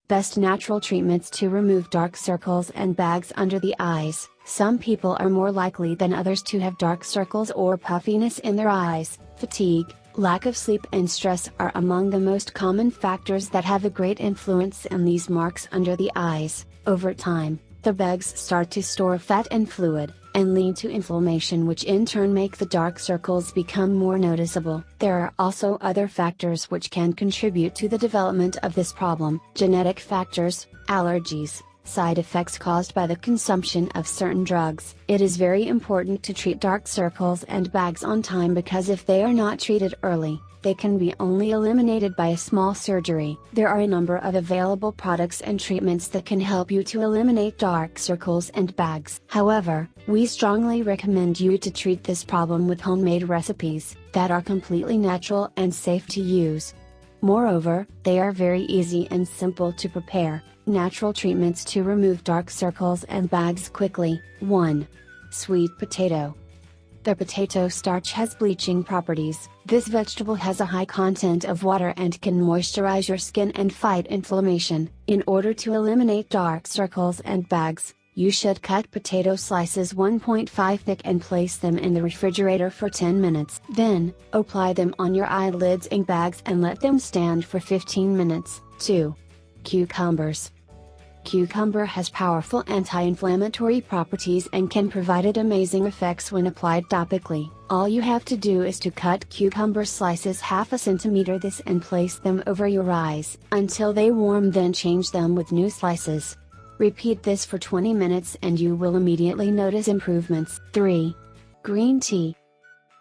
Best natural treatments to remove dark circles and bags under the eyes. Some people are more likely than others to have dark circles or puffiness in their eyes. Fatigue, lack of sleep and stress are among the most common factors that have a great influence in these marks under the eyes. Over time, the bags start to store fat and fluid, and lead to inflammation, which in turn make the dark circles become more noticeable. There are also other factors which can contribute to the development of this problem. Genetic factors, allergies, side effects caused by the consumption of certain drugs. It is very important to treat dark circles and bags on time, because if they are not treated early, they can be only eliminated by a small surgery. There are a number of available products and treatments that can help you to eliminate dark circles and bags. However, we strongly recommend you to treat this problem with homemade recipes that are completely natural and safe to use. Moreover, they are very easy and simple to prepare. Natural treatments to remove dark circles and bags quickly. 1. Sweet potato. The potato starch has bleaching properties. This vegetable has a high content of water and can moisturize your skin and fight inflammation. In order to eliminate dark circles and bags, you should cut potato slices 1.5 thick and place them in the refrigerator for 10 minutes. Then, apply them on your eyelids and bags and let them stand for 15 minutes. 2. Cucumbers. Cucumber has powerful anti-inflammatory properties and can provide amazing effects when applied topically. All you have to do is to cut cucumber slices half a centimeter this and place them over your eyes until they warm, then change them with new slices. Repeat this for 20 minutes and you will immediately notice improvements. 3. Green tea.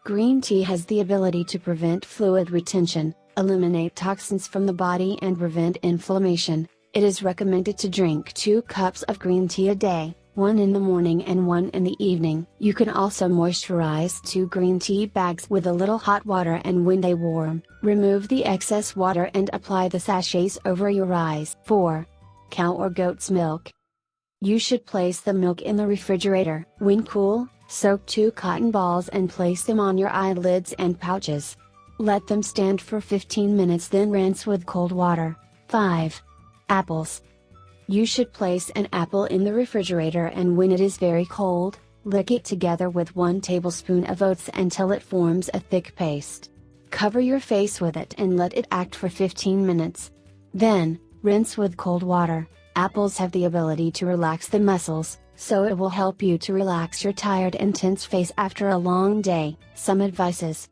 Green tea has the ability to prevent fluid retention, eliminate toxins from the body and prevent inflammation. It is recommended to drink 2 cups of green tea a day, 1 in the morning and 1 in the evening. You can also moisturize 2 green tea bags with a little hot water, and when they warm, remove the excess water and apply the sachets over your eyes. 4. Cow or goat's milk. You should place the milk in the refrigerator. When cool, soak 2 cotton balls and place them on your eyelids and pouches. Let them stand for 15 minutes, then rinse with cold water. 5. Apples. You should place an apple in the refrigerator, and when it is very cold, lick it together with 1 tablespoon of oats until it forms a thick paste. Cover your face with it and let it act for 15 minutes. Then, rinse with cold water. Apples have the ability to relax the muscles, so it will help you to relax your tired and tense face after a long day. Some advices.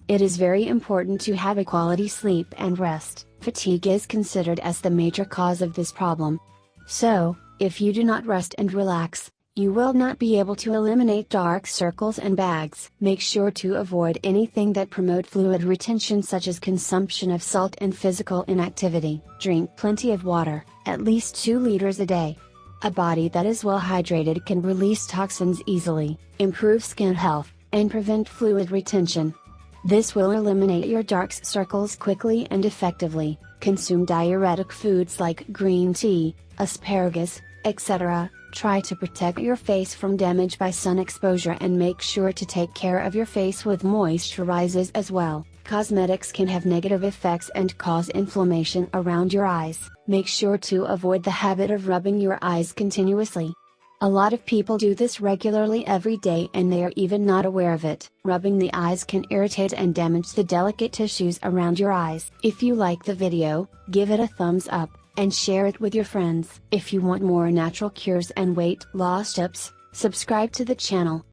It is very important to have a quality sleep and rest. Fatigue is considered as the major cause of this problem. So, if you do not rest and relax, you will not be able to eliminate dark circles and bags. Make sure to avoid anything that promote fluid retention, such as consumption of salt and physical inactivity. Drink plenty of water, at least 2 liters a day. A body that is well hydrated can release toxins easily, improve skin health, and prevent fluid retention. This will eliminate your dark circles quickly and effectively. Consume diuretic foods like green tea, asparagus, etc. Try to protect your face from damage by sun exposure, and make sure to take care of your face with moisturizers as well. Cosmetics can have negative effects and cause inflammation around your eyes. Make sure to avoid the habit of rubbing your eyes continuously. A lot of people do this regularly every day and they are even not aware of it. Rubbing the eyes can irritate and damage the delicate tissues around your eyes. If you like the video, give it a thumbs up, and share it with your friends. If you want more natural cures and weight loss tips, subscribe to the channel.